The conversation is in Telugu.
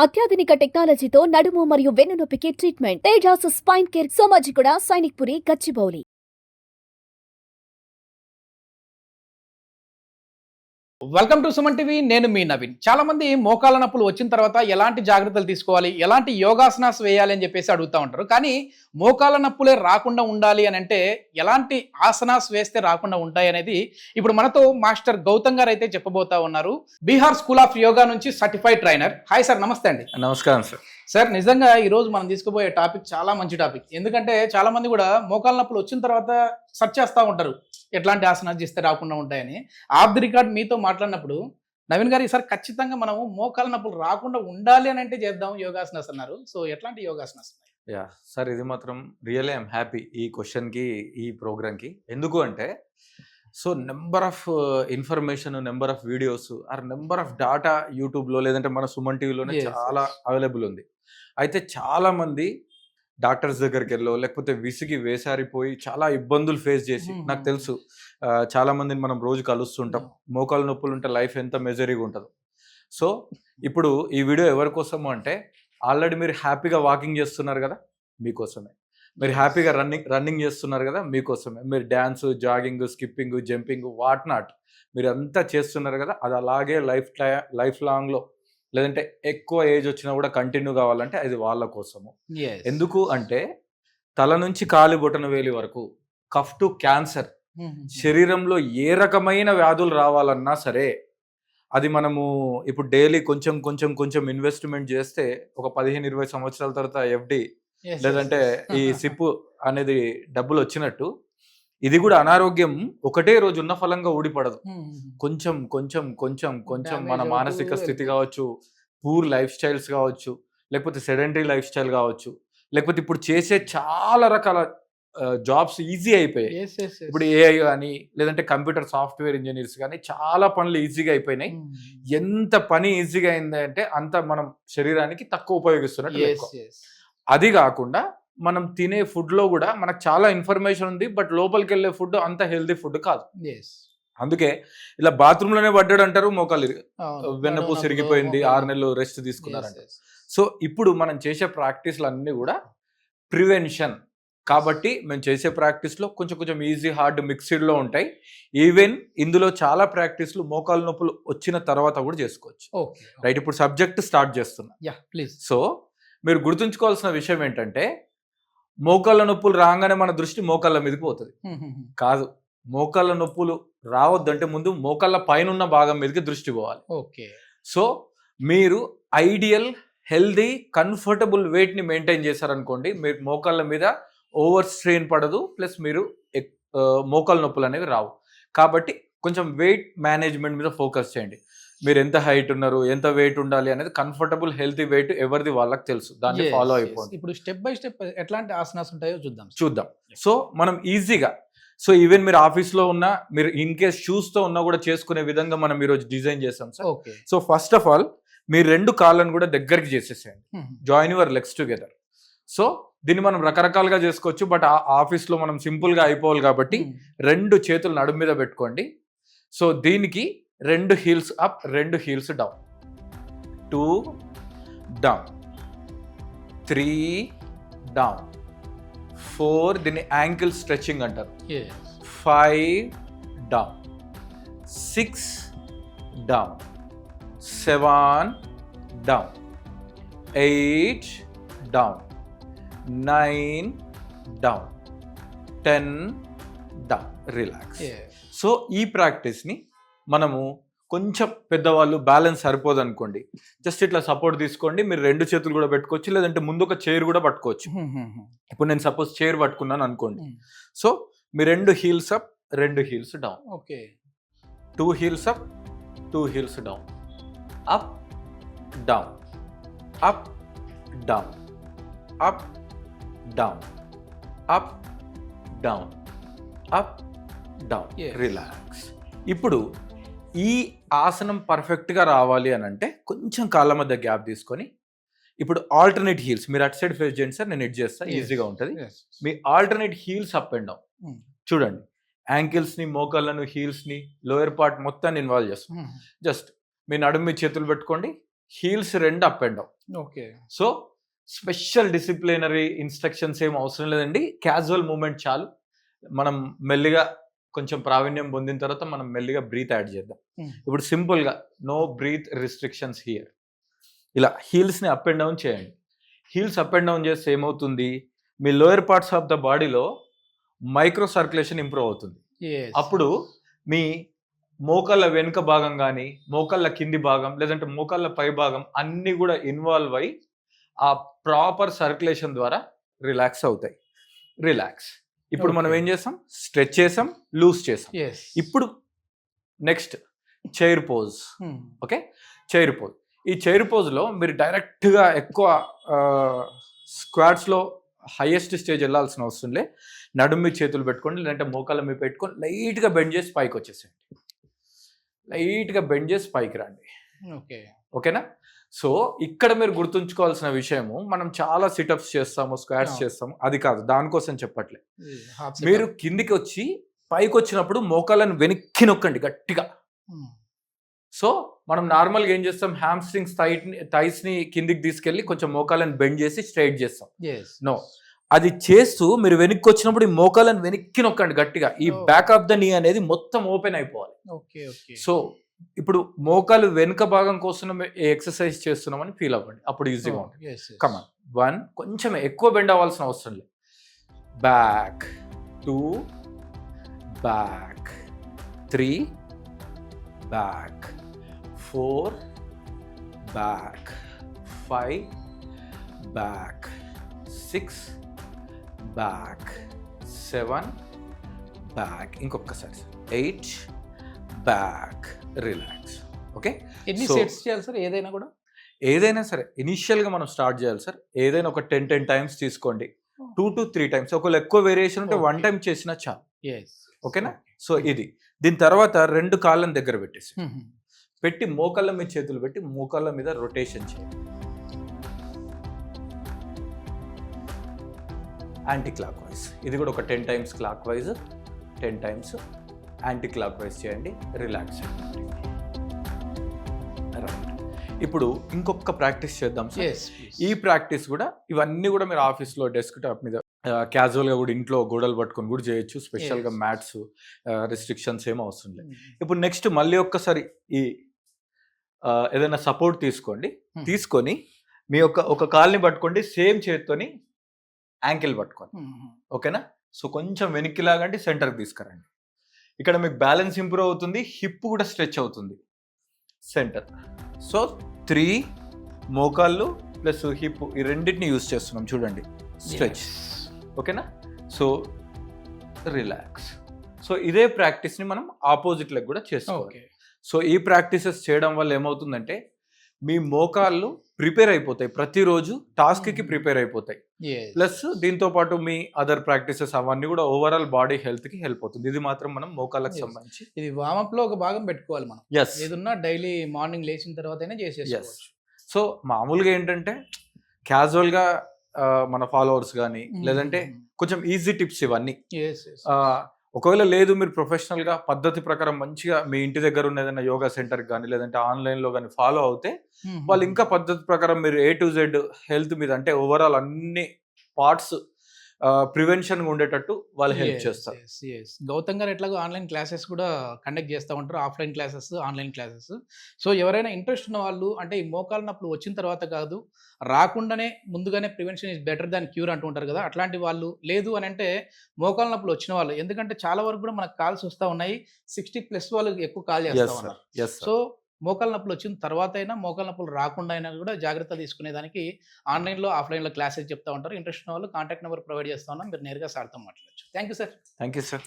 అత్యాధునిక టెక్నాలజీతో నడుము మరియు వెన్నునొప్పికి treatment Tejas spine care Somajiguda Sainikpuri Gachibowli. Welcome to Suman TV. నేను మీ నవీన్. చాలా మంది మోకాళ్ళ నొప్పులు వచ్చిన తర్వాత ఎలాంటి జాగ్రత్తలు తీసుకోవాలి, ఎలాంటి యోగాసనాస్ వేయాలి అని చెప్పేసి అడుగుతూ ఉంటారు. కానీ మోకాళ్ళ నొప్పులే రాకుండా ఉండాలి అని అంటే ఎలాంటి ఆసనాస్ వేస్తే రాకుండా ఉంటాయి అనేది ఇప్పుడు మనతో మాస్టర్ గౌతమ్ గారు అయితే చెప్పబోతా ఉన్నారు. బీహార్ స్కూల్ ఆఫ్ యోగా నుంచి సర్టిఫైడ్ ట్రైనర్. హాయ్ సార్, నమస్తే అండి. నమస్కారం సార్. సార్, నిజంగా ఈరోజు మనం తీసుకుపోయే టాపిక్ చాలా మంచి టాపిక్. ఎందుకంటే చాలా మంది కూడా మోకాళ్ళ నొప్పులు వచ్చిన తర్వాత సెర్చ్ చేస్తూ ఉంటారు ఎట్లాంటి ఆసనాలు చేస్తే రాకుండా ఉంటాయని. ఆఫ్ ది రికార్డ్ మీతో మాట్లాడినప్పుడు నవీన్ గారు, ఈసారి ఖచ్చితంగా మనము మోకాళ్ళ నొప్పులు రాకుండా ఉండాలి అని అంటే చేద్దాం యోగాసనాస్ అన్నారు. సో ఎట్లాంటి యోగాసనాస్? యా సార్, ఇది మాత్రం రియల్లీ ఐఎమ్ హ్యాపీ ఈ క్వశ్చన్కి, ఈ ప్రోగ్రామ్కి. ఎందుకు అంటే so number of information, number of videos or number of data యూట్యూబ్లో లేదంటే మన సుమన్ టీవీలోనే చాలా అవైలబుల్ ఉంది. అయితే చాలామంది డాక్టర్స్ దగ్గరికి వెళ్ళో లేకపోతే విసిగి వేసారిపోయి చాలా ఇబ్బందులు ఫేస్ చేసి, నాకు తెలుసు చాలా మందిని మనం రోజు కలుస్తుంటాం. మోకాలు నొప్పులు ఉంటే లైఫ్ ఎంత మెజరీగా ఉంటుందో. సో ఇప్పుడు ఈ వీడియో ఎవరి కోసము అంటే, ఆల్రెడీ మీరు హ్యాపీగా వాకింగ్ చేస్తున్నారు కదా, మీకోసమే. మీరు హ్యాపీగా రన్నింగ్ చేస్తున్నారు కదా, మీకోసమే. మీరు dance, jogging, skipping, jumping, what not మీరు అంతా చేస్తున్నారు కదా, అది అలాగే లైఫ్ లాంగ్లో లేదంటే ఎక్కువ ఏజ్ వచ్చినా కూడా కంటిన్యూ కావాలంటే అది వాళ్ళ కోసము. ఎందుకు అంటే తల నుంచి కాలి బొటన వేలి వరకు, కఫ్ టు క్యాన్సర్, శరీరంలో ఏ రకమైన వ్యాధులు రావాలన్నా సరే అది మనము ఇప్పుడు డైలీ కొంచెం కొంచెం కొంచెం ఇన్వెస్ట్మెంట్ చేస్తే ఒక 15-20 సంవత్సరాల తర్వాత ఎఫ్డి లేదంటే ఈ సిప్ అనేది డబ్బులు వచ్చినట్టు, ఇది కూడా అనారోగ్యం ఒకటే రోజు ఉన్న ఫలంగా ఊడిపడదు. కొంచెం కొంచెం కొంచెం కొంచెం మన మానసిక స్థితి కావచ్చు, పూర్ లైఫ్ స్టైల్స్ కావచ్చు, లేకపోతే సెడెంటరీ లైఫ్ స్టైల్ కావచ్చు, లేకపోతే ఇప్పుడు చేసే చాలా రకాల జాబ్స్ ఈజీ అయిపోయాయి. ఇప్పుడు ఏఐ కానీ లేదంటే కంప్యూటర్ సాఫ్ట్వేర్ ఇంజనీర్స్ కానీ చాలా పనులు ఈజీగా అయిపోయినాయి. ఎంత పని ఈజీగా అయింది అంటే అంత మనం శరీరానికి తక్కువ ఉపయోగిస్తున్నట్టు. అది కాకుండా మనం తినే ఫుడ్లో కూడా మనకు చాలా ఇన్ఫర్మేషన్ ఉంది, బట్ లోపలికి వెళ్ళే ఫుడ్ అంత హెల్తీ ఫుడ్ కాదు. అందుకే ఇలా బాత్రూంలోనే పడ్డాడు అంటారు, మోకాలు వెన్నపూస సిరిగిపోయింది, 6 నెలలు రెస్ట్ తీసుకున్నారంటే. సో ఇప్పుడు మనం చేసే ప్రాక్టీస్లు అన్నీ కూడా ప్రివెన్షన్ కాబట్టి మేము చేసే ప్రాక్టీస్లో కొంచెం కొంచెం ఈజీ, హార్డ్ మిక్స్డ్లో ఉంటాయి. ఈవెన్ ఇందులో చాలా ప్రాక్టీస్లు మోకాలు నొప్పులు వచ్చిన తర్వాత కూడా చేసుకోవచ్చు. రైట్, ఇప్పుడు సబ్జెక్ట్ స్టార్ట్ చేస్తున్నా. ప్లీజ్. సో మీరు గుర్తుంచుకోవాల్సిన విషయం ఏంటంటే, మోకాళ్ళ నొప్పులు రాగానే మన దృష్టి మోకాళ్ళ మీదకి పోతుంది. కాదు, మోకాళ్ళ నొప్పులు రావద్దంటే ముందు మోకాళ్ళ పైన ఉన్న భాగం మీదకి దృష్టి పోవాలి. సో మీరు ఐడియల్, హెల్దీ, కంఫర్టబుల్ వెయిట్ని మెయింటైన్ చేశారనుకోండి, మీరు మోకాళ్ళ మీద ఓవర్ స్ట్రెయిన్ పడదు, ప్లస్ మీరు మోకాళ్ళ నొప్పులు అనేవి రావు. కాబట్టి కొంచెం వెయిట్ మేనేజ్మెంట్ మీద ఫోకస్ చేయండి. మీరు ఎంత హైట్ ఉన్నారు, ఎంత వెయిట్ ఉండాలి అనేది, కంఫర్టబుల్ హెల్తీ వెయిట్ ఎవరిది వాళ్ళకి తెలుసు, దాన్ని ఫాలో అయిపోయింది. ఇప్పుడు స్టెప్ బై స్టెప్ ఎట్లాంటి ఆసనాస్ ఉంటాయో చూద్దాం. సో మనం ఈజీగా, సో ఈవెన్ మీరు ఆఫీస్లో ఉన్నా, మీరు ఇన్ కేస్ షూస్తో ఉన్నా కూడా చేసుకునే విధంగా మనం ఈరోజు డిజైన్ చేసాం sir. So first of all మీరు 2 కాళ్ళను కూడా దగ్గరికి చేసేసేయండి. Join your legs together. So దీన్ని మనం రకరకాలుగా చేసుకోవచ్చు, బట్ ఆఫీస్లో మనం సింపుల్గా అయిపోవాలి కాబట్టి 2 చేతులు నడుము మీద పెట్టుకోండి. సో దీనికి 2 heels up, 2 heels down, 2 down, 3 down, 4 దీన్ని యాంకిల్ స్ట్రెచింగ్ అంటారు, 5 down, 6 down, 7 down, 8 down, 9 down, 10 down. Relax. So ఈ ప్రాక్టీస్ని మనము కొంచెం పెద్దవాళ్ళు బ్యాలెన్స్ సరిపోదు అనుకోండి, జస్ట్ ఇట్లా సపోర్ట్ తీసుకోండి. మీరు 2 చేతులు కూడా పెట్టుకోవచ్చు, లేదంటే ముందు ఒక చైర్ కూడా పట్టుకోవచ్చు. ఇప్పుడు నేను సపోజ్ చైర్ పట్టుకున్నాను అనుకోండి. సో మీ 2 heels up, 2 heels down. 2 heels up, 2 heels down, up down, up down, up down, up down, up down. Relax. ఇప్పుడు ఈ ఆసనం పర్ఫెక్ట్గా రావాలి అని అంటే కొంచెం కాళ్ళ మధ్య గ్యాప్ తీసుకొని, ఇప్పుడు ఆల్టర్నేట్ హీల్స్ మీరు అటు సైడ్ ఫేస్ చేయండి సార్, నేను ఇట్ చేస్తాను, ఈజీగా ఉంటుంది. మీ alternate heels up and down చూడండి. యాంకిల్స్ని, మోకాళ్ళను, హీల్స్ని, లోయర్ పార్ట్ మొత్తాన్ని ఇన్వాల్వ్ చేస్తాం. జస్ట్ మీ నడుము మీ చేతులు పెట్టుకోండి, heels 2 up and down. Okay. So special disciplinary instructions ఏం అవసరం లేదండి, క్యాజువల్ మూమెంట్ చాలు. మనం మెల్లిగా కొంచెం ప్రావీణ్యం పొందిన తర్వాత మనం మెల్లిగా బ్రీత్ యాడ్ చేద్దాం. ఇప్పుడు సింపుల్గా నో బ్రీత్ రిస్ట్రిక్షన్స్ హియర్. ఇలా హీల్స్ని అప్ అండ్ డౌన్ చేయండి. హీల్స్ అప్ అండ్ డౌన్ చేస్తే ఏమవుతుంది, మీ లోయర్ పార్ట్స్ ఆఫ్ ద బాడీలో మైక్రో సర్క్యులేషన్ ఇంప్రూవ్ అవుతుంది. అప్పుడు మీ మోకాళ్ళ వెనుక భాగం కానీ, మోకాళ్ళ కింది భాగం, లేదంటే మోకాళ్ళ పై భాగం అన్నీ కూడా ఇన్వాల్వ్ అయ్యి ఆ ప్రాపర్ సర్క్యులేషన్ ద్వారా రిలాక్స్ అవుతాయి. రిలాక్స్. ఇప్పుడు మనం ఏం చేస్తాం, స్ట్రెచ్ చేసాం, లూజ్ చేసాం. ఇప్పుడు next chair pose. Okay, chair pose. ఈ చైర్ పోజ్లో మీరు డైరెక్ట్గా ఎక్కువ స్క్వాట్స్లో హైయెస్ట్ స్టేజ్ వెళ్ళాల్సిన అవసరం లే. నడుము మీద చేతులు పెట్టుకోండి, లేదంటే మోకాళ్ళ మీద పెట్టుకొని లైట్గా బెండ్ చేసి పైకి వచ్చేసేయండి. లైట్గా బెండ్ చేసి పైకి రండి. ఓకేనా? సో ఇక్కడ మీరు గుర్తుంచుకోవాల్సిన విషయము, మనం చాలా సిటప్స్ చేస్తాము, స్క్వాట్స్ చేస్తాము, అది కాదు, దానికోసం చెప్పట్లే. మీరు కిందికి వచ్చి పైకి వచ్చినప్పుడు మోకాళ్ళను వెనక్కి నొక్కండి గట్టిగా. సో మనం నార్మల్గా ఏం చేస్తాం, హ్యామ్స్ట్రింగ్స్ థైస్ని కిందికి తీసుకెళ్ళి కొంచెం మోకాళ్ళని బెండ్ చేసి స్ట్రైట్ చేస్తాం. నో, అది చేస్తూ మీరు వెనక్కి వచ్చినప్పుడు ఈ మోకాళ్ళని వెనక్కి నొక్కండి గట్టిగా. ఈ బ్యాక్ ఆఫ్ ద నీ అనేది మొత్తం ఓపెన్ అయిపోవాలి. సో ఇప్పుడు మోకాలు వెనుక భాగం కోసం ఎక్సర్సైజ్ చేస్తున్నామని ఫీల్ అవ్వండి, అప్పుడు ఈజీగా ఉంటుంది. కమాన్, 1, కొంచెం ఎక్కువ బెండ్ అవ్వాల్సిన అవసరం లేదు. Back 2, back 3, back 4, back 5, back 6, back 7, back ఇంకొకసారి 8, బ్యాక్, రిలాక్స్. ఓకే, ఎన్ని సెట్స్ చేయాలి సార్? ఏదైనా కూడా, ఏదైనా సరే ఇనిషియల్గా మనం స్టార్ట్ చేయాలి సార్. ఏదైనా ఒక 10 టైమ్స్ తీసుకోండి, 2 to 3 టైమ్స్. ఒకవేళ ఎక్కువ వేరియేషన్ ఉంటే 1 టైం చేసినా చాలు. ఓకేనా? సో ఇది, దీని తర్వాత 2 కాళ్ళని దగ్గర పెట్టేసి పెట్టి మోకాళ్ళ మీద చేతులు పెట్టి మోకాళ్ళ మీద రొటేషన్ చేయండి. Anti clock wise. ఇది కూడా ఒక 10 times clock wise, 10 times anti clock wise చేయండి. రిలాక్స్ అయ్యండి. రైట్. ఇప్పుడు ఇంకొక ప్రాక్టీస్ చేద్దాం సార్. ఈ ప్రాక్టీస్ కూడా, ఇవన్నీ కూడా మీరు ఆఫీస్లో డెస్క్ టాప్ మీద క్యాజువల్గా కూడా ఇంట్లో గోడలు పట్టుకొని కూడా చేయొచ్చు. స్పెషల్గా మ్యాట్స్ రిస్ట్రిక్షన్స్ ఏమో అవసరం లేదు. ఇప్పుడు నెక్స్ట్ మళ్ళీ ఒక్కసారి ఈ ఏదైనా సపోర్ట్ తీసుకోండి. తీసుకొని మీ ఒక కాల్ని పట్టుకోండి, సేమ్ చేత్తోని యాంకిల్ పట్టుకోండి. ఓకేనా? సో కొంచెం వెనక్కి లాగండి, సెంటర్కి తీసుకురండి. ఇక్కడ మీకు బ్యాలెన్స్ ఇంప్రూవ్ అవుతుంది, హిప్ కూడా స్ట్రెచ్ అవుతుంది. సెంటర్. సో 3 మోకాళ్ళు ప్లస్ హిప్, ఈ రెండింటిని యూజ్ చేస్తున్నాం చూడండి. స్ట్రెచ్. ఓకేనా? So relax. సో ఇదే ప్రాక్టీస్ని మనం ఆపోజిట్ లెగ్ కూడా చేసుకోవాలి. సో ఈ ప్రాక్టీసెస్ చేయడం వల్ల ఏమవుతుందంటే మీ మోకాళ్ళు ప్రిపేర్ అయిపోతాయి, ప్రతిరోజు టాస్క్కి ప్రిపేర్ అయిపోతాయి. ప్లస్ దీంతో పాటు మీ అదర్ ప్రాక్టీసెస్ అవన్నీ కూడా ఓవరాల్ బాడీ హెల్త్కి హెల్ప్ అవుతుంది. ఇది మాత్రం మనం మోకాళ్ళకి సంబంధించి ఇది వామప్ లో ఒక భాగం పెట్టుకోవాలి మనం. ఏదన్నా డైలీ మార్నింగ్ లేచిన తర్వాతనే చేసేసుకోవచ్చు. సో మామూలుగా ఏంటంటే క్యాజువల్గా మన ఫాలోవర్స్ కానీ, లేదంటే కొంచెం ఈజీ టిప్స్ ఇవన్నీ. ఒకవేళ లేదు, మీరు ప్రొఫెషనల్గా పద్ధతి ప్రకారం మంచిగా మీ ఇంటి దగ్గర ఉన్న ఏదైనా యోగా సెంటర్కి కానీ, లేదంటే ఆన్లైన్లో కానీ ఫాలో అవుతే వాళ్ళు ఇంకా పద్ధతి ప్రకారం మీరు A to Z హెల్త్ మీద, అంటే ఓవరాల్ అన్ని పార్ట్స్ ప్రివెన్షన్గా ఉండేటట్టు వాళ్ళు హెల్ప్ చేస్తారు. గౌతమ్ గారు ఎట్లాగో ఆన్లైన్ క్లాసెస్ కూడా కండక్ట్ చేస్తూ ఉంటారు, offline classes, online classes. So ఎవరైనా ఇంట్రెస్ట్ ఉన్న వాళ్ళు, అంటే ఈ మోకాళ్ళ నొప్పులు వచ్చిన తర్వాత కాదు, రాకుండానే ముందుగానే prevention is better than cure అంటూ ఉంటారు కదా, అట్లాంటి వాళ్ళు, లేదు అని అంటే మోకాళ్ళ నొప్పులు వచ్చిన వాళ్ళు, ఎందుకంటే చాలా వరకు కూడా మనకు కాల్స్ వస్తూ ఉన్నాయి, 60+ వాళ్ళు ఎక్కువ కాల్ చేస్తూ ఉన్నారు. సో మోకాళ్ళ నొప్పులు వచ్చిన తర్వాత అయినా, మోకాళ్ళ నొప్పులు రాకుండా అయినా కూడా జాగ్రత్త తీసుకునేదానికి ఆన్లైన్లో, ఆఫ్లైన్లో క్లాసెస్ చెప్తా ఉంటారు. ఇంట్రెస్ట్ ఉన్న వాళ్ళు కాంటాక్ట్ నెంబర్ ప్రొవైడ్ చేస్తా ఉన్నాం, మీరు నేరుగా సార్తో మాట్లాడచ్చు. Thank you sir. Thank you sir.